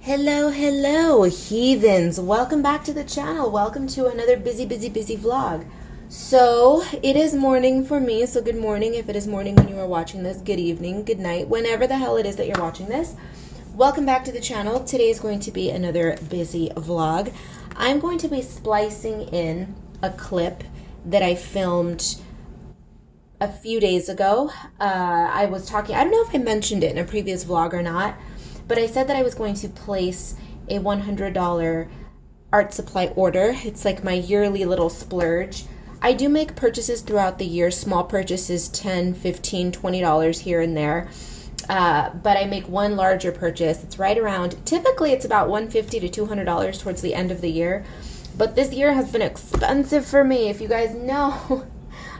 Hello, hello, heathens. Welcome back to the channel. Welcome to another busy vlog. So, it is morning for me, so good morning if it is morning when you are watching this. Good evening, good night, whenever the hell it is that you're watching this. Welcome back to the channel. Today is going to be another busy vlog. I'm going to be splicing in a clip that I filmed a few days ago. I was talking, I don't know if I mentioned it in a previous vlog or not, but I said that I was going to place a $100 art supply order. It's like my yearly little splurge. I do make purchases throughout the year, small purchases, $10, $15, $20 here and there. But I make one larger purchase. It's right around, typically it's about $150 to $200 towards the end of the year. But this year has been expensive for me. If you guys know,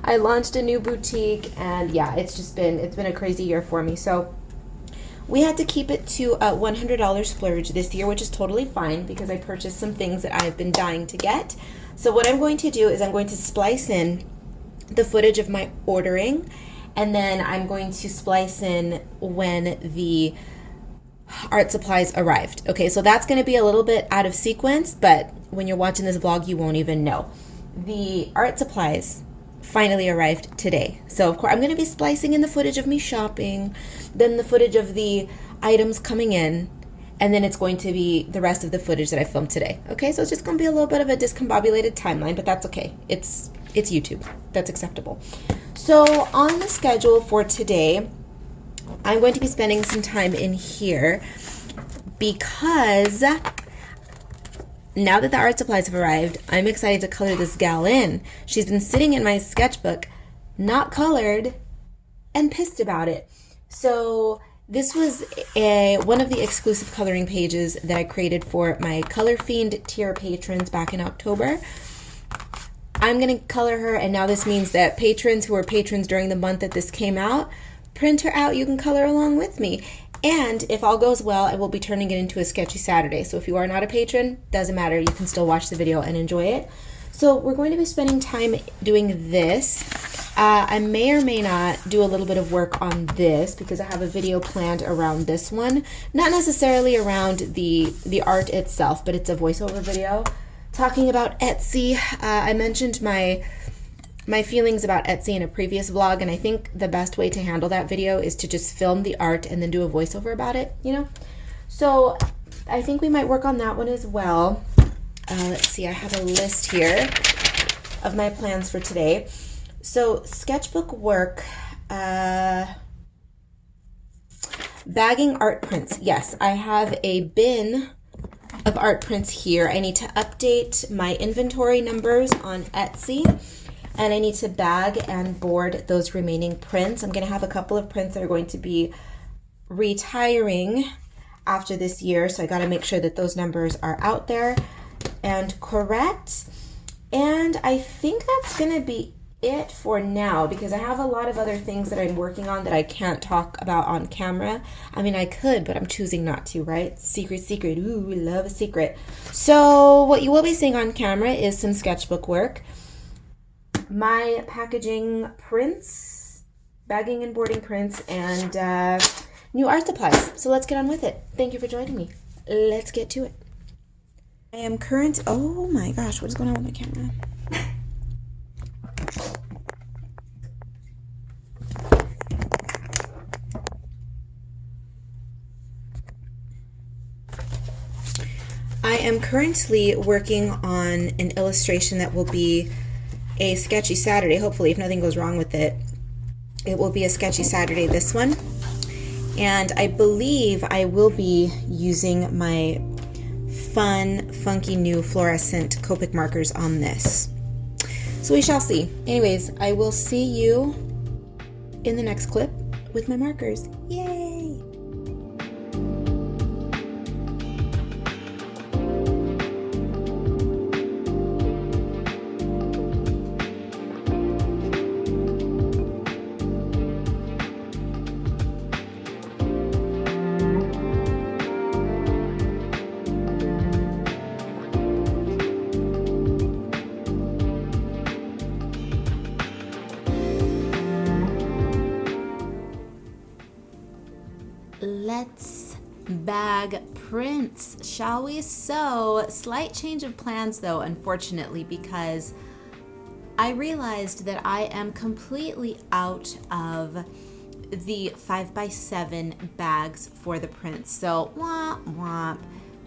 I launched a new boutique and yeah, it's been a crazy year for me. So we had to keep it to a $100 splurge this year, which is totally fine because I purchased some things that I've been dying to get. So what I'm going to do is I'm going to splice in the footage of my ordering, and then I'm going to splice in when the art supplies arrived. Okay, so that's going to be a little bit out of sequence, but when you're watching this vlog, you won't even know. The art supplies finally arrived today. So of course I'm going to be splicing in the footage of me shopping, then the footage of the items coming in, and then it's going to be the rest of the footage that I filmed today. Okay, so it's just going to be a little bit of a discombobulated timeline, but that's okay. It's YouTube. That's acceptable. So on the schedule for today, I'm going to be spending some time in here because now that the art supplies have arrived, I'm excited to color this gal in. She's been sitting in my sketchbook, not colored, and pissed about it. So this was one of the exclusive coloring pages that I created for my Color Fiend tier patrons back in October. I'm going to color her, and now this means that patrons who were patrons during the month that this came out, print her out. You can color along with me. And if all goes well, I will be turning it into a Sketchy Saturday. So if you are not a patron, doesn't matter. You can still watch the video and enjoy it. So we're going to be spending time doing this. I may or may not do a little bit of work on this because I have a video planned around this one. Not necessarily around the art itself, but it's a voiceover video talking about Etsy. I mentioned my feelings about Etsy in a previous vlog, and I think the best way to handle that video is to just film the art and then do a voiceover about it, you know? So I think we might work on that one as well. Let's see, I have a list here of my plans for today. So sketchbook work, bagging art prints. Yes, I have a bin of art prints here. I need to update my inventory numbers on Etsy, and I need to bag and board those remaining prints. I'm going to have a couple of prints that are going to be retiring after this year, so I got to make sure that those numbers are out there and correct. And I think that's going to be it for now because I have a lot of other things that I'm working on that I can't talk about on camera. I mean, I could, but I'm choosing not to, right? Secret. Ooh, we love a secret. So what you will be seeing on camera is some sketchbook work, my packaging prints, bagging and boarding prints, and new art supplies. So let's get on with it. Thank you for joining me. Let's get to it. I am oh my gosh, what is going on with my camera? I am currently working on an illustration that will be a Sketchy Saturday. Hopefully, if nothing goes wrong with it, it will be a Sketchy Saturday, this one. And I believe I will be using my fun, funky new fluorescent Copic markers on this. So we shall see. Anyways, I will see you in the next clip with my markers. Yay! Let's bag prints, shall we? So, slight change of plans though, unfortunately, because I realized that I am completely out of the 5x7 bags for the prints. So, womp womp.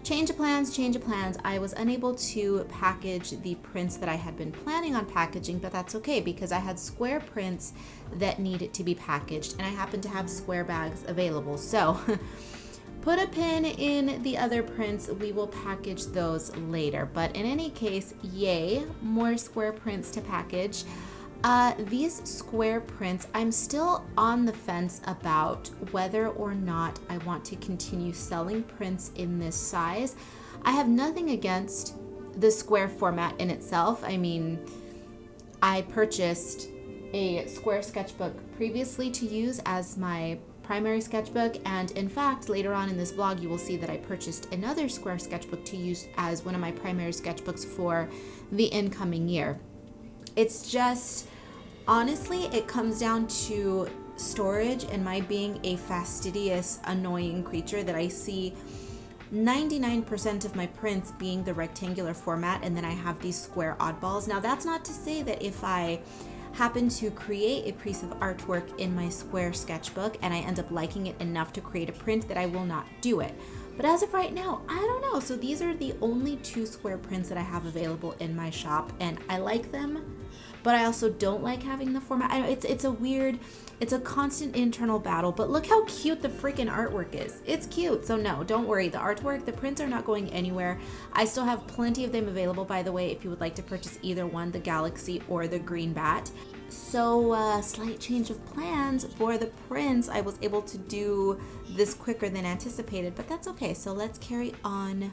Change of plans, change of plans. I was unable to package the prints that I had been planning on packaging, but that's okay because I had square prints that needed to be packaged, and I happen to have square bags available. So put a pin in the other prints. We will package those later. But in any case, yay, more square prints to package. These square prints, I'm still on the fence about whether or not I want to continue selling prints in this size. I have nothing against the square format in itself. I mean, I purchased a square sketchbook previously to use as my primary sketchbook, and in fact, later on in this vlog, you will see that I purchased another square sketchbook to use as one of my primary sketchbooks for the incoming year. It's just, honestly, it comes down to storage and my being a fastidious, annoying creature that I see 99% of my prints being the rectangular format, and then I have these square oddballs. Now, that's not to say that if I happen to create a piece of artwork in my square sketchbook and I end up liking it enough to create a print, that I will not do it. But as of right now, I don't know. So these are the only 2 square prints that I have available in my shop, and I like them, but I also don't like having the format. It's a constant internal battle, but look how cute the freaking artwork is. It's cute. So no, don't worry. The prints are not going anywhere. I still have plenty of them available, by the way, if you would like to purchase either one, the Galaxy or the Green Bat. So slight change of plans for the prints. I was able to do this quicker than anticipated, but that's okay. So let's carry on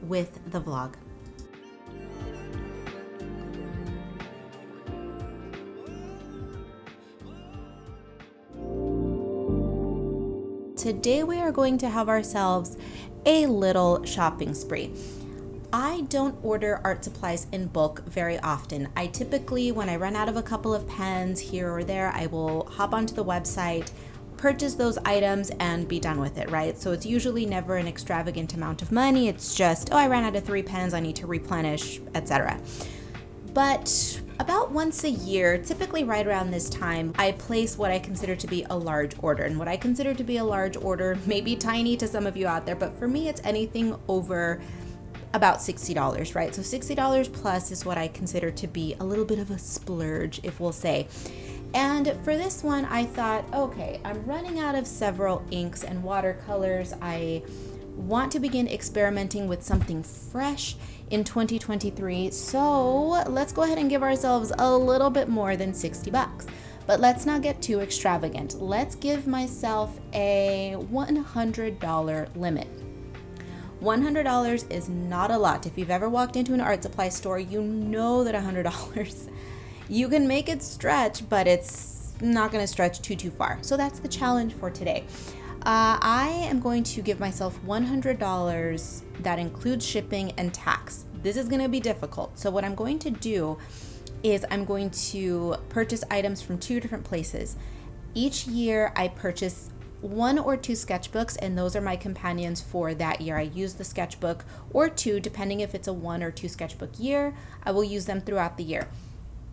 with the vlog. Today we are going to have ourselves a little shopping spree. I don't order art supplies in bulk very often. I typically, when I run out of a couple of pens here or there, I will hop onto the website, purchase those items, and be done with it, right? So it's usually never an extravagant amount of money. It's just, oh, I ran out of 3 pens, I need to replenish, etc. But about once a year, typically right around this time, I place what I consider to be a large order. And what I consider to be a large order may be tiny to some of you out there, but for me, it's anything over about $60, right? So $60 plus is what I consider to be a little bit of a splurge, if we'll say. And for this one, I thought, okay, I'm running out of several inks and watercolors. I want to begin experimenting with something fresh in 2023. So let's go ahead and give ourselves a little bit more than 60 bucks. But let's not get too extravagant. Let's give myself a $100 limit. $100 is not a lot. If you've ever walked into an art supply store, you know that $100, you can make it stretch, but it's not going to stretch too far. So that's the challenge for today. I am going to give myself $100 that includes shipping and tax. This is going to be difficult. So what I'm going to do is I'm going to purchase items from 2 different places. Each year I purchase 1 or 2 sketchbooks, and those are my companions for that year. I use the sketchbook or 2, depending if it's a 1 or 2 sketchbook year. I will use them throughout the year.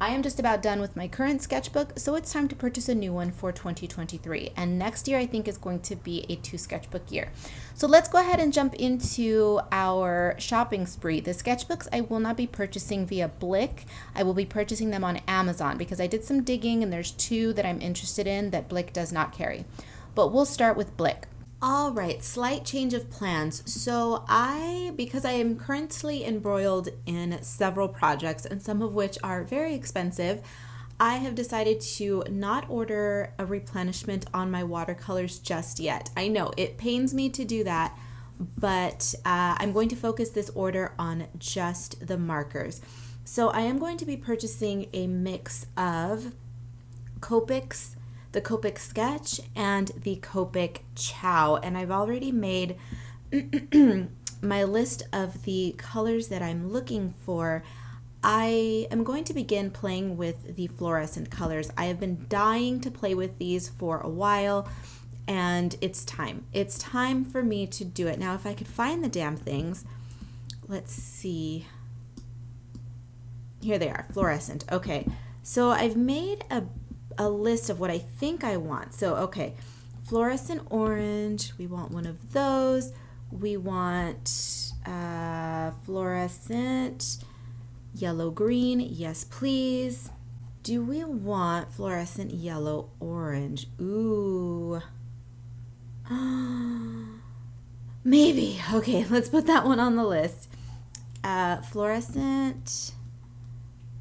I am just about done with my current sketchbook, so it's time to purchase a new one for 2023. And next year, I think, is going to be a 2 sketchbook year. So let's go ahead and jump into our shopping spree. The sketchbooks I will not be purchasing via Blick. I will be purchasing them on Amazon because I did some digging and there's 2 that I'm interested in that Blick does not carry. But we'll start with Blick. All right, slight change of plans. So because I am currently embroiled in several projects, and some of which are very expensive, I have decided to not order a replenishment on my watercolors just yet. I know it pains me to do that, but I'm going to focus this order on just the markers. So I am going to be purchasing a mix of Copics, the Copic Sketch, and the Copic Chow. And I've already made my list of the colors that I'm looking for. I am going to begin playing with the fluorescent colors. I have been dying to play with these for a while, and it's time. It's time for me to do it. Now, if I could find the damn things, let's see. Here they are, fluorescent. Okay, so I've made a list of what I think I want. So, okay, fluorescent orange, we want one of those. We want fluorescent yellow green, yes please. Do we want fluorescent yellow orange? Ooh. Maybe. Okay, let's put that one on the list. Fluorescent.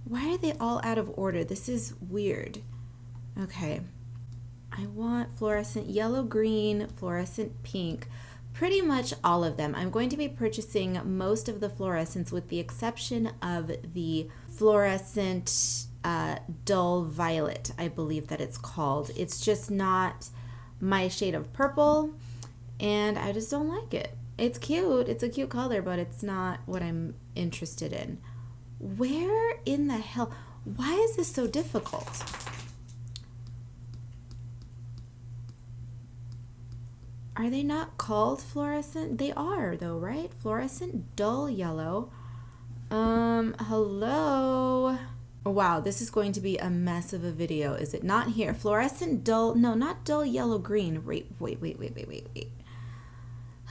Why are they all out of order? This is weird. Okay. I want fluorescent yellow green, fluorescent pink. Pretty much all of them. I'm going to be purchasing most of the fluorescents with the exception of the fluorescent dull violet, I believe that it's called. It's just not my shade of purple, and I just don't like it. It's cute. It's a cute color, but it's not what I'm interested in. Where in the hell? Why is this so difficult? Are they not called fluorescent? They are though, right? Fluorescent dull yellow. Hello? Wow, this is going to be a mess of a video. Is it not here? Fluorescent dull, no, not dull yellow green. Wait.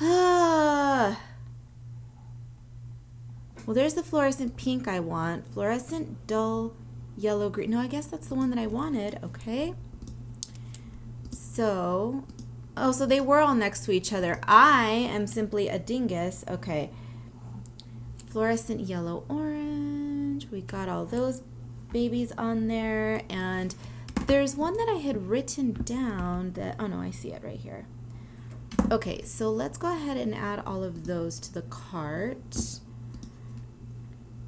Ah. Well, there's the fluorescent pink I want. Fluorescent dull yellow green. No, I guess that's the one that I wanted. Okay. So, oh, so they were all next to each other. I am simply a dingus. Okay. Fluorescent yellow orange. We got all those babies on there. And there's one that I had written down that, oh no, I see it right here. Okay, so let's go ahead and add all of those to the cart.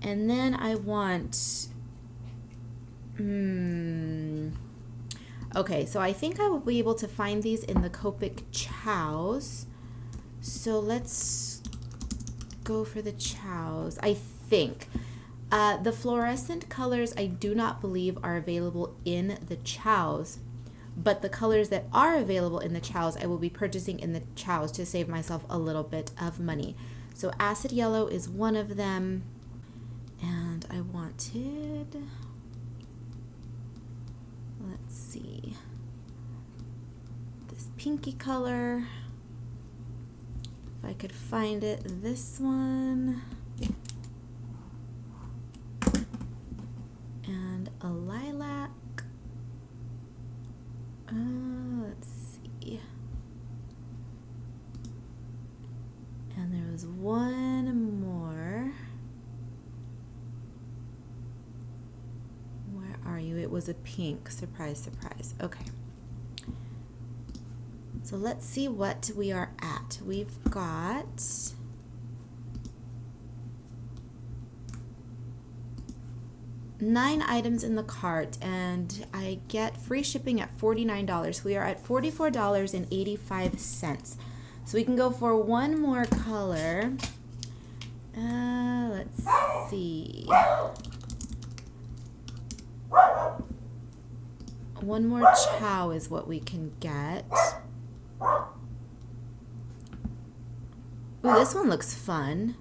And then I want, okay, so I think I will be able to find these in the Copic chows. So let's go for the chows, I think. The fluorescent colors I do not believe are available in the chows, but the colors that are available in the chows I will be purchasing in the chows to save myself a little bit of money. So acid yellow is one of them. And I wanted, let's see, this pinky color, if I could find it, this one, and a lilac, let's see, and there was one more. Are you? It was a pink. Surprise, surprise. Okay. So let's see what we are at. We've got nine items in the cart, and I get free shipping at $49. We are at $44.85. So we can go for one more color. Let's see. One more chow is what we can get. Ooh, this one looks fun.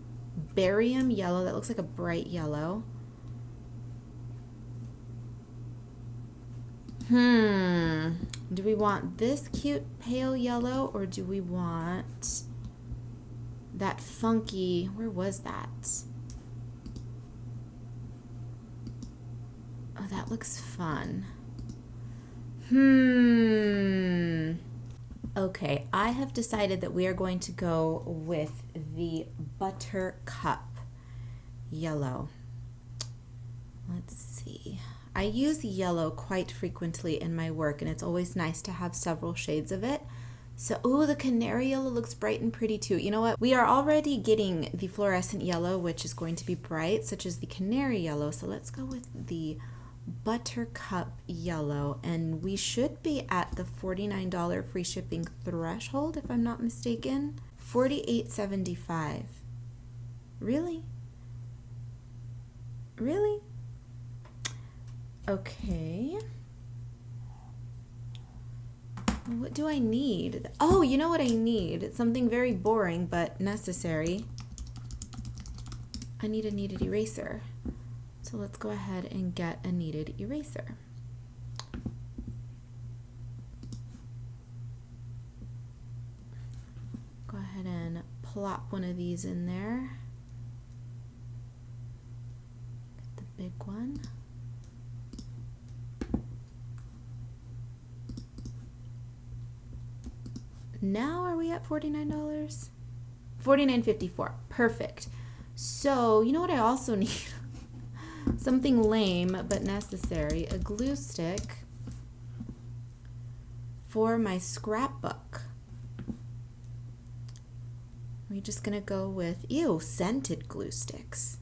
Barium yellow. That looks like a bright yellow. Do we want this cute pale yellow, or do we want that funky, where was that? Oh, that looks fun. Okay, I have decided that we are going to go with the Buttercup yellow. Let's see. I use yellow quite frequently in my work, and it's always nice to have several shades of it. So, ooh, the canary yellow looks bright and pretty too. You know what? We are already getting the fluorescent yellow, which is going to be bright, such as the canary yellow. So let's go with the Buttercup yellow, and we should be at the $49 free shipping threshold, if I'm not mistaken. $48.75. Really? Really? What do I need? Oh, you know what I need? It's something very boring but necessary. I need a kneaded eraser. So let's go ahead and get a kneaded eraser. Go ahead and plop one of these in there. Get the big one. Now are we at $49? $49.54. Perfect. So, you know what I also need? Something lame but necessary. A glue stick for my scrapbook. We're just going to go with, ew, scented glue sticks.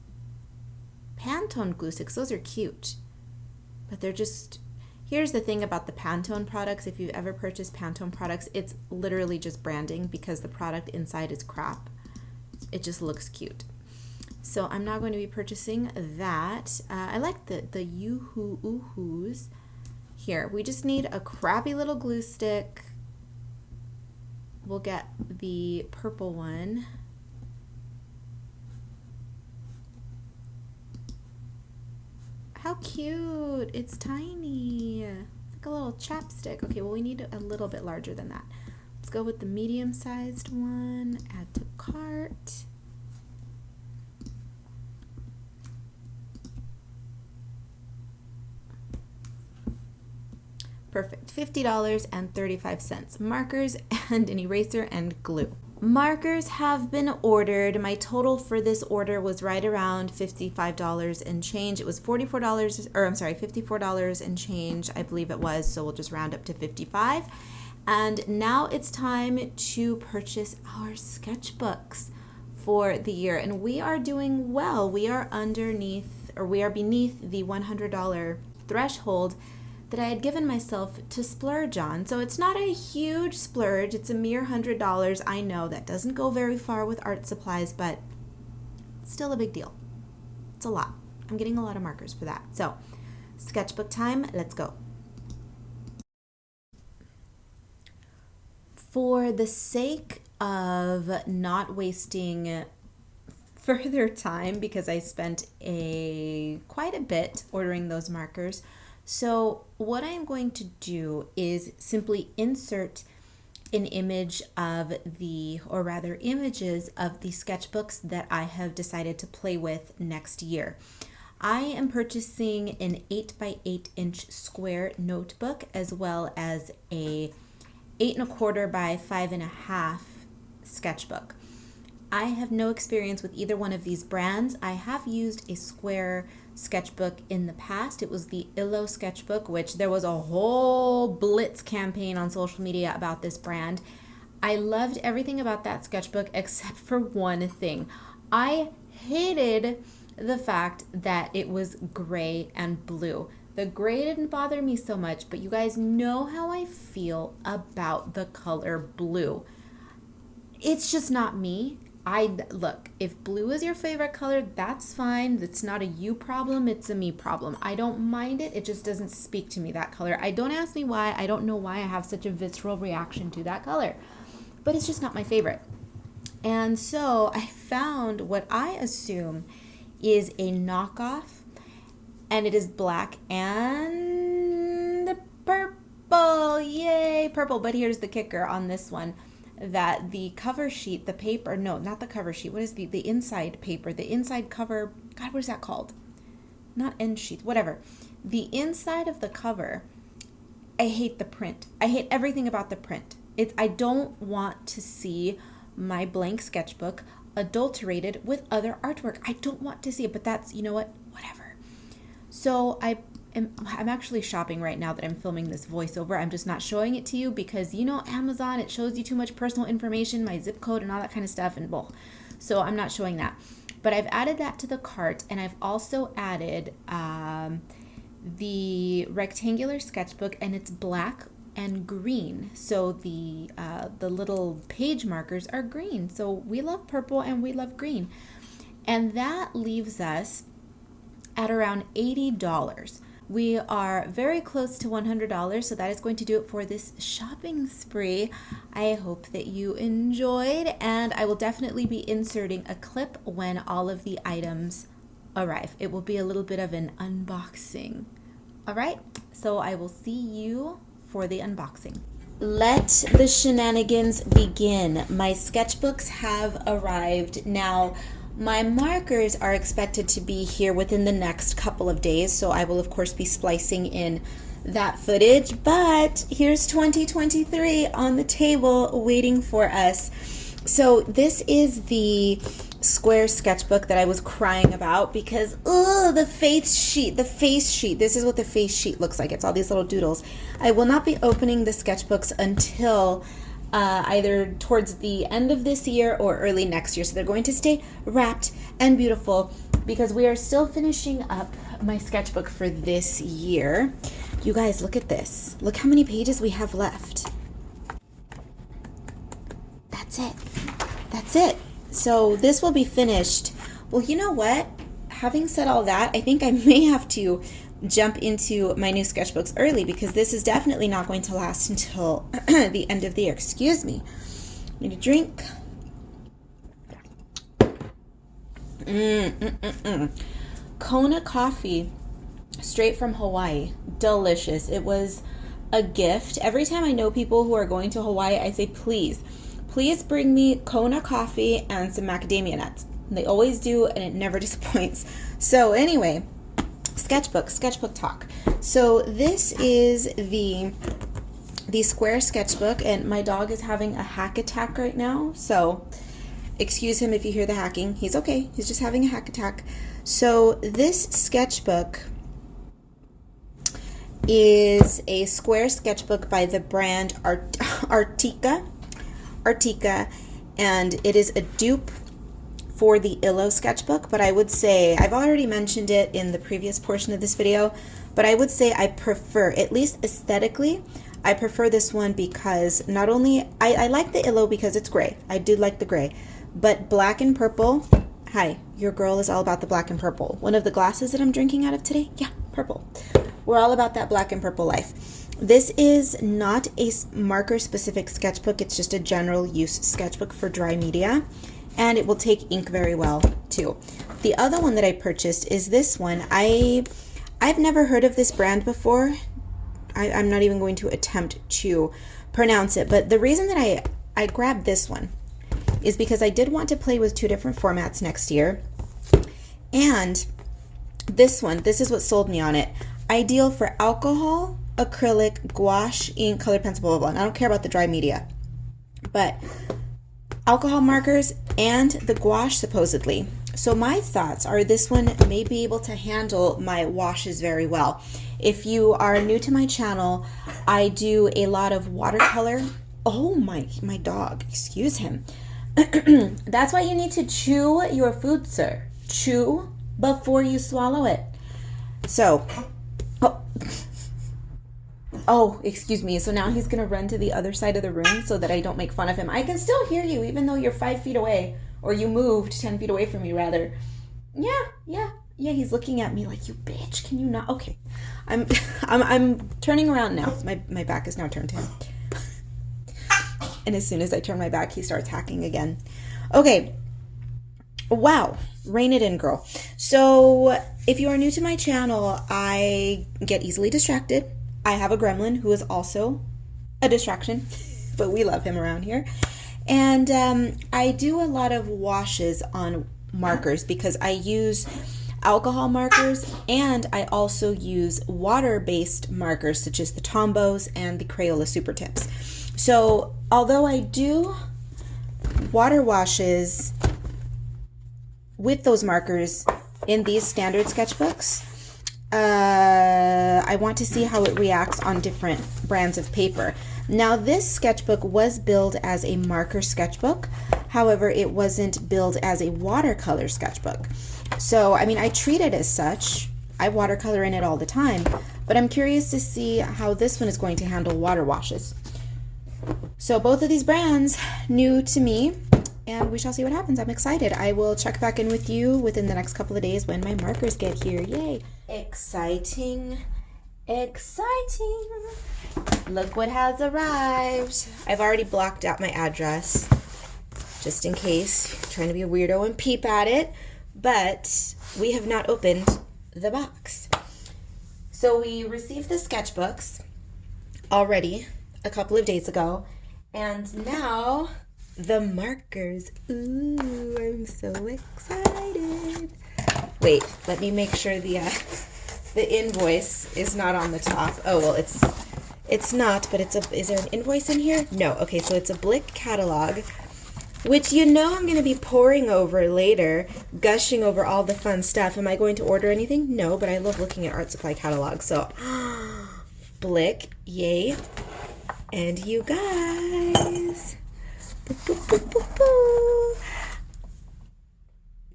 Pantone glue sticks. Those are cute. But they're just... Here's the thing about the Pantone products. If you've ever purchased Pantone products, it's literally just branding because the product inside is crap. It just looks cute. So I'm not going to be purchasing that. I like the Yoo-hoo Ooh-hoos. Here, we just need a crappy little glue stick. We'll get the purple one. How cute. It's tiny. It's like a little chapstick. Okay, well we need a little bit larger than that. Let's go with the medium-sized one. Add to cart. Perfect. $50.35. Markers and an eraser and glue. Markers have been ordered. My total for this order was right around $55 and change. It was $44, or I'm sorry, $54 and change, I believe it was, so we'll just round up to 55. And now it's time to purchase our sketchbooks for the year. And we are doing well. We are underneath, or we are beneath the $100 threshold that I had given myself to splurge on. So it's not a huge splurge, it's a mere $100. I know that doesn't go very far with art supplies, but it's still a big deal. It's a lot. I'm getting a lot of markers for that. So sketchbook time, let's go. For the sake of not wasting further time, because I spent quite a bit ordering those markers, so what I'm going to do is simply insert an image of or rather images of the sketchbooks that I have decided to play with next year. I am purchasing an 8x8 square notebook, as well as a 8¼ by 5½ sketchbook. I have no experience with either one of these brands. I have used a square sketchbook in the past. It was the Illo sketchbook, which there was a whole blitz campaign on social media about this brand. I loved everything about that sketchbook except for one thing. I hated the fact that it was gray and blue. The gray didn't bother me so much, but you guys know how I feel about the color blue. It's just not me. Look, if blue is your favorite color, that's fine. It's not a you problem, it's a me problem. I don't mind it. It just doesn't speak to me, that color. Don't ask me why. I don't know why I have such a visceral reaction to that color. But it's just not my favorite. And so I found what I assume is a knockoff, and it is black and purple. Yay, purple. But here's the kicker on this one. That the cover sheet, the paper, no, not the cover sheet. What is the inside paper? The inside cover, God, what is that called? Not end sheet, whatever. The inside of the cover, I hate the print. I hate everything about the print. I don't want to see my blank sketchbook adulterated with other artwork. I don't want to see it, but that's, you know what, whatever. So I'm actually shopping right now that I'm filming this voiceover. I'm just not showing it to you because, you know, Amazon, it shows you too much personal information, my zip code and all that kind of stuff, and bull. So I'm not showing that. But I've added that to the cart, and I've also added the rectangular sketchbook, and it's black and green. So the little page markers are green. So we love purple and we love green. And that leaves us at around $80. We are very close to $100, so that is going to do it for this shopping spree. I hope that you enjoyed, and I will definitely be inserting a clip when all of the items arrive. It will be a little bit of an unboxing. All right, so I will see you for the unboxing. Let the shenanigans begin. My sketchbooks have arrived. Now, my markers are expected to be here within the next couple of days, so I will of course be splicing in that footage, but here's 2023 on the table waiting for us. So this is the square sketchbook that I was crying about because, the face sheet. This is what the face sheet looks like. It's all these little doodles. I will not be opening the sketchbooks until either towards the end of this year or early next year. So they're going to stay wrapped and beautiful because we are still finishing up my sketchbook for this year. You guys, look at this. Look how many pages we have left. That's it. That's it. So this will be finished. Well, you know what? Having said all that, I think I may have to jump into my new sketchbooks early because this is definitely not going to last until the end of the year. Excuse me. Need a drink. Kona coffee, straight from Hawaii. Delicious. It was a gift. Every time I know people who are going to Hawaii, I say, please bring me Kona coffee and some macadamia nuts. They always do, and it never disappoints. So anyway, sketchbook talk. So this is the square sketchbook, and my dog is having a hack attack right now. So excuse him if you hear the hacking. He's okay. He's just having a hack attack. So this sketchbook is a square sketchbook by the brand Artica, and it is a dupe for the Illo sketchbook, but I would say, I've already mentioned it in the previous portion of this video, but I would say I prefer, at least aesthetically, I prefer this one because not only, I like the Illo because it's gray. I do like the gray, but black and purple, hi, your girl is all about the black and purple. One of the glasses that I'm drinking out of today, yeah, purple. We're all about that black and purple life. This is not a marker specific sketchbook, it's just a general use sketchbook for dry media. And it will take ink very well too. The other one that I purchased is this one. I've never heard of this brand before. I'm not even going to attempt to pronounce it, but the reason that I grabbed this one is because I did want to play with two different formats next year. And this one, this is what sold me on it. Ideal for alcohol, acrylic, gouache, ink, colored pencil, blah, blah, blah. And I don't care about the dry media, but alcohol markers and the gouache supposedly. So my thoughts are this one may be able to handle my washes very well. If you are new to my channel, I do a lot of watercolor. Oh my dog, excuse him. That's why you need to chew your food, sir. Chew before you swallow it. So, oh, excuse me. So now he's going to run to the other side of the room so that I don't make fun of him. I can still hear you even though you're 5 feet away, or you moved 10 feet away from me rather. Yeah, he's looking at me like, you bitch, can you not? Okay. I'm turning around now. My back is now turned to him. And as soon as I turn my back, he starts hacking again. Okay. Wow. Rein it in, girl. So if you are new to my channel, I get easily distracted. I have a gremlin who is also a distraction, but we love him around here. And I do a lot of washes on markers because I use alcohol markers and I also use water-based markers such as the Tombos and the Crayola Super Tips. So although I do water washes with those markers in these standard sketchbooks, I want to see how it reacts on different brands of paper. Now this sketchbook was billed as a marker sketchbook, however it wasn't billed as a watercolor sketchbook. So I mean, I treat it as such. I watercolor in it all the time, but I'm curious to see how this one is going to handle water washes. So both of these brands new to me, and we shall see what happens. I'm excited. I will check back in with you within the next couple of days when my markers get here. Yay! Exciting Exciting! Look what has arrived. I've already blocked out my address, just in case. I'm trying to be a weirdo and peep at it, but we have not opened the box. So we received the sketchbooks already a couple of days ago, and now the markers. Ooh, I'm so excited. Wait, let me make sure the invoice is not on the top. Oh, well, it's not, but is there an invoice in here? No. Okay, so it's a Blick catalog, which I'm going to be pouring over later, gushing over all the fun stuff. Am I going to order anything? No, but I love looking at art supply catalogs. So, Blick, yay. And you guys. Boo, boo, boo, boo, boo.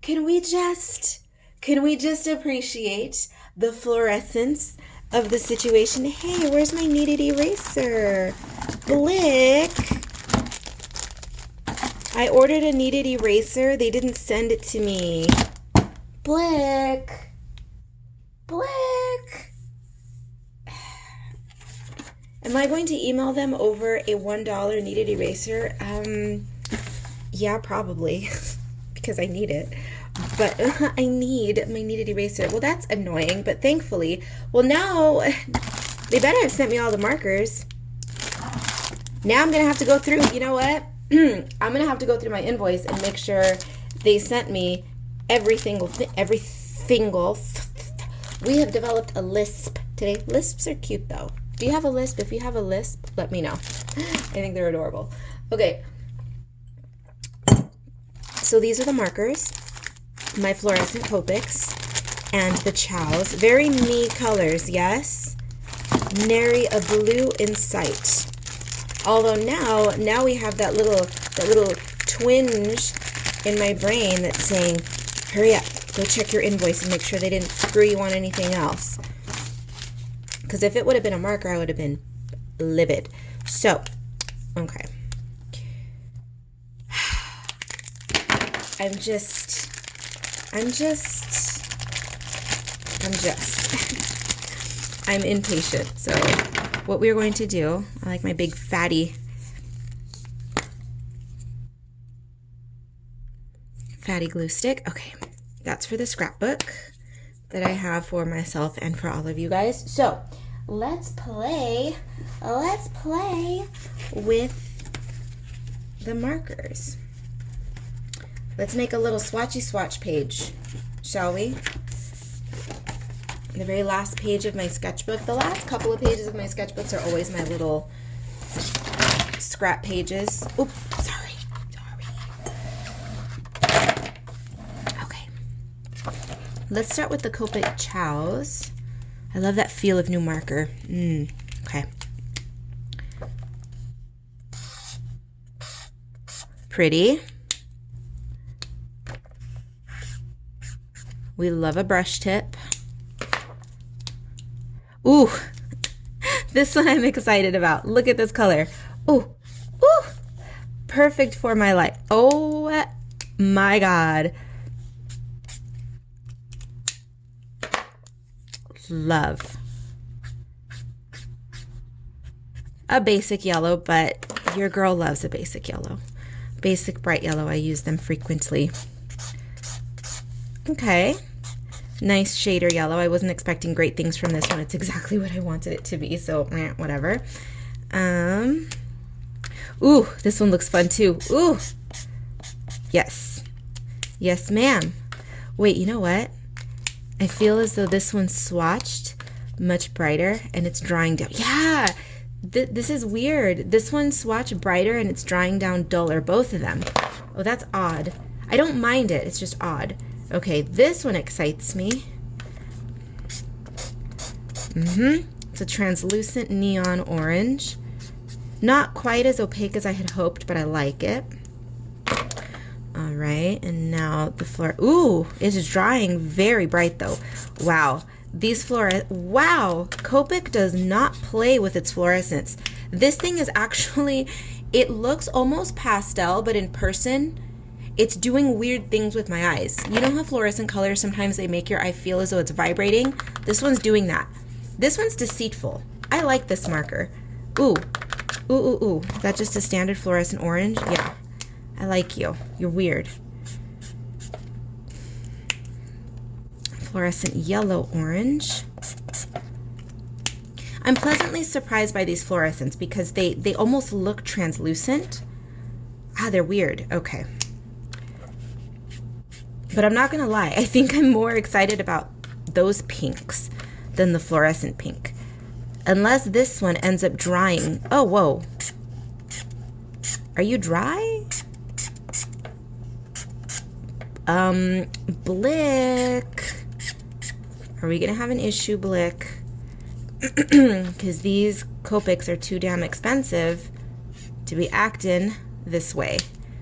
Can we just appreciate the fluorescence of the situation? Hey, where's my kneaded eraser? Blick. I ordered a kneaded eraser. They didn't send it to me. Blick. Am I going to email them over a $1 kneaded eraser? Yeah, probably. Because I need it. But I need my kneaded eraser. Well, that's annoying, but thankfully, well, now they better have sent me all the markers. Now I'm going to have to go through, you know what? I'm going to have to go through my invoice and make sure they sent me every single. We have developed a lisp today. Lisps are cute, though. Do you have a lisp? If you have a lisp, let me know. I think they're adorable. Okay. So these are the markers. My fluorescent Copics and the Chows. Very me colors, yes? Nary a blue in sight. Although now we have that little twinge in my brain that's saying, hurry up, go check your invoice and make sure they didn't screw you on anything else. Because if it would have been a marker, I would have been livid. So, okay. I'm impatient. So what we're going to do, I like my big fatty glue stick. Okay, that's for the scrapbook that I have for myself and for all of you guys. So let's play with the markers. Let's make a little swatchy swatch page, shall we? The very last page of my sketchbook. The last couple of pages of my sketchbooks are always my little scrap pages. Oops, sorry. Okay. Let's start with the Copic Chows. I love that feel of new marker. Okay. Pretty. We love a brush tip. Ooh, this one I'm excited about. Look at this color. Ooh, perfect for my life. Oh my God. Love. A basic yellow, but your girl loves a basic yellow. Basic bright yellow, I use them frequently. Okay. Nice shader yellow. I wasn't expecting great things from this one. It's exactly what I wanted it to be, so whatever. Ooh, this one looks fun too. Ooh. Yes. Yes, ma'am. Wait, you know what? I feel as though this one's swatched much brighter and it's drying down. Yeah, this is weird. This one's swatched brighter and it's drying down duller, both of them. Oh, that's odd. I don't mind it. It's just odd. Okay, this one excites me. It's a translucent neon orange. Not quite as opaque as I had hoped, but I like it. All right, and now the floor. Ooh, it's drying very bright though. Wow, these wow, Copic does not play with its fluorescence. This thing is actually, it looks almost pastel, but in person, it's doing weird things with my eyes. You know how fluorescent colors, sometimes they make your eye feel as though it's vibrating? This one's doing that. This one's deceitful. I like this marker. Ooh. Ooh, ooh, ooh. Is that just a standard fluorescent orange? Yeah. I like you. You're weird. Fluorescent yellow orange. I'm pleasantly surprised by these fluorescents because they almost look translucent. Ah, they're weird. Okay. But I'm not going to lie. I think I'm more excited about those pinks than the fluorescent pink. Unless this one ends up drying. Oh, whoa. Are you dry? Blick. Are we going to have an issue, Blick? Because these Copics are too damn expensive to be acting this way.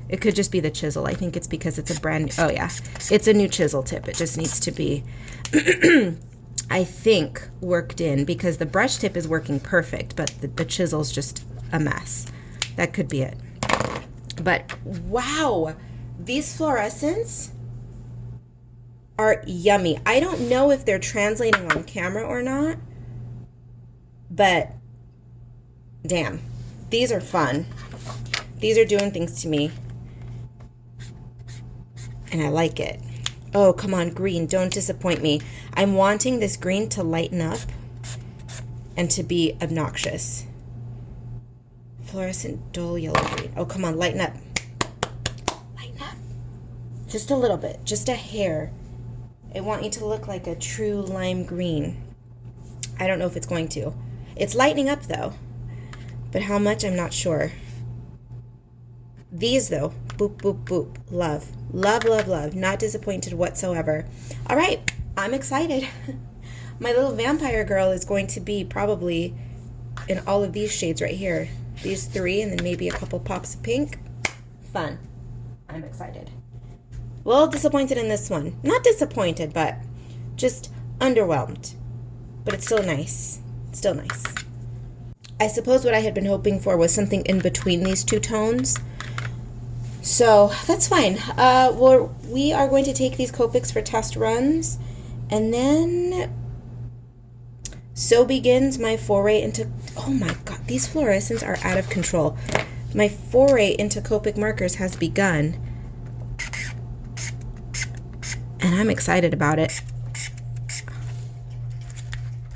It could just be the chisel. I think it's because it's a brand new, oh yeah, it's a new chisel tip. It just needs to be, I think, worked in, because the brush tip is working perfect, but the chisel's just a mess. That could be it. But wow, these fluorescents are yummy. I don't know if they're translating on camera or not, but damn, these are fun. These are doing things to me. And I like it. Oh, come on, green. Don't disappoint me. I'm wanting this green to lighten up and to be obnoxious. Fluorescent dull yellow green. Oh, come on, lighten up. Lighten up. Just a little bit. Just a hair. I want you to look like a true lime green. I don't know if it's going to. It's lightening up, though. But how much, I'm not sure. These, though, boop, boop, boop, love. Love, love, love. Not disappointed whatsoever. All right, I'm excited. My little vampire girl is going to be probably in all of these shades right here. These three, and then maybe a couple pops of pink. Fun. I'm excited. A little disappointed in this one. Not disappointed, but just underwhelmed. But it's still nice. Still nice. I suppose what I had been hoping for was something in between these two tones. So that's fine. We are going to take these Copics for test runs, and then so begins my foray into, oh my god, these fluorescents are out of control. My foray into Copic markers has begun, and I'm excited about it.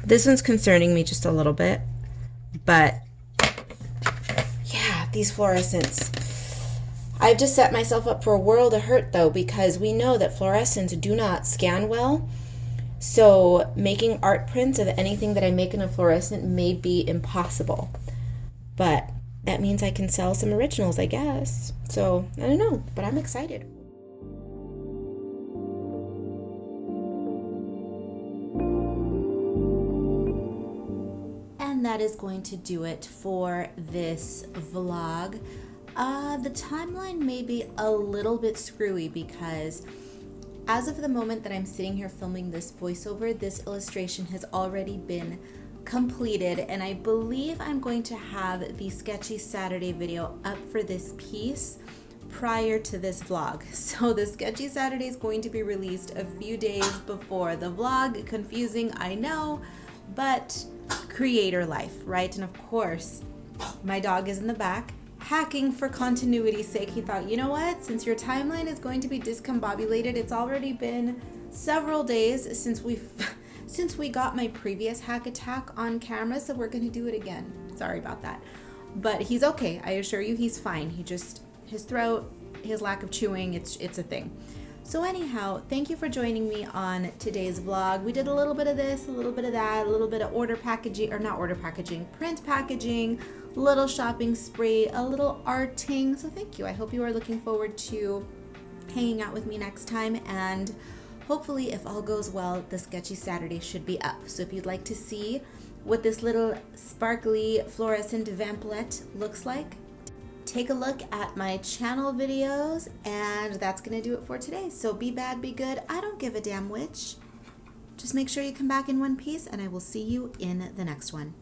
This one's concerning me just a little bit, but yeah, these fluorescents. I've just set myself up for a world of hurt, though, because we know that fluorescents do not scan well. So making art prints of anything that I make in a fluorescent may be impossible. But that means I can sell some originals, I guess. So I don't know, but I'm excited. And that is going to do it for this vlog. The timeline may be a little bit screwy because as of the moment that I'm sitting here filming this voiceover, this illustration has already been completed, and I believe I'm going to have the Sketchy Saturday video up for this piece prior to this vlog. So the Sketchy Saturday is going to be released a few days before the vlog. Confusing, I know, but creator life, right? And of course, my dog is in the back hacking for continuity's sake. He thought, you know what, since your timeline is going to be discombobulated, it's already been several days since we got my previous hack attack on camera, so we're going to do it again. Sorry about that. But he's okay. I assure you he's fine. He just, his throat, his lack of chewing, it's a thing. So anyhow, thank you for joining me on today's vlog. We did a little bit of this, a little bit of that, a little bit of order packaging, or not order packaging, print packaging, little shopping spree, a little arting. So thank you. I hope you are looking forward to hanging out with me next time, and hopefully, if all goes well, the Sketchy Saturday should be up. So if you'd like to see what this little sparkly fluorescent vamplet looks like, take a look at my channel videos, and that's gonna do it for today. So be bad, be good. I don't give a damn which. Just make sure you come back in one piece, and I will see you in the next one.